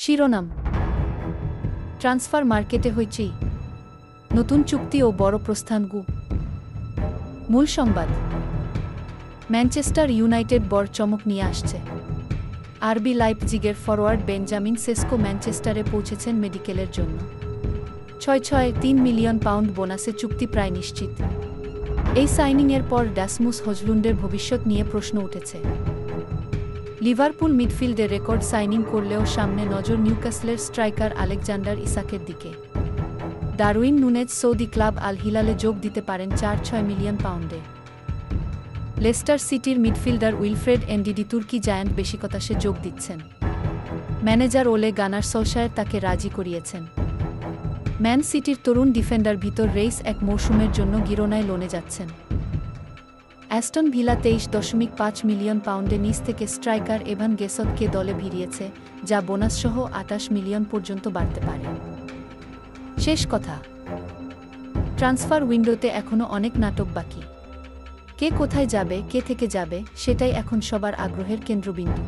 শিরোনাম ট্রান্সফার মার্কেটে হইচই, নতুন চুক্তি ও বড় প্রস্থান। মূল সংবাদ, ম্যানচেস্টার ইউনাইটেড বড় চমক নিয়ে আসছে। আরবি লাইপজিগের ফরোয়ার্ড বেঞ্জামিন সেস্কো ম্যানচেস্টারে পৌঁছেছেন মেডিকেলের জন্য। ৬.৩ মিলিয়ন পাউন্ড বোনাসে চুক্তি প্রায় নিশ্চিত। এই সাইনিংয়ের পর রাসমুস হজলুন্ডের ভবিষ্যৎ নিয়ে প্রশ্ন উঠেছে। লিভারপুল মিডফিল্ডে রেকর্ড সাইনিং করলেও সামনে নজর নিউক্যাসলের স্ট্রাইকার আলেকজান্ডার ইসাকের দিকে। ডারউইন নুনেজ সৌদি ক্লাব আল হিলালে যোগ দিতে পারেন ৪.৬ মিলিয়ন পাউন্ডে। লেস্টার সিটির মিডফিল্ডার উইলফ্রেড এনডিডি তুর্কি জায়ান্ট বেশিকতাসে যোগ দিচ্ছেন। ম্যানেজার ওলে গানার সোলশায়ার তাকে রাজি করিয়েছেন। ম্যান সিটির তরুণ ডিফেন্ডার ভিতর রেইস এক মৌসুমের জন্য গিরোনায় লোনে যাচ্ছেন। অ্যাস্টন ভিলা ২৩.৫ মিলিয়ন পাউন্ডে নিচ থেকে স্ট্রাইকার এভান গেসতকে দলে ভিড়িয়েছে, যা বোনাসসহ ২৮ মিলিয়ন পর্যন্ত বাড়তে পারে। শেষ কথা, ট্রান্সফার উইন্ডোতে এখনও অনেক নাটক বাকি। কে কোথায় যাবে, কে থেকে যাবে, সেটাই এখন সবার আগ্রহের কেন্দ্রবিন্দু।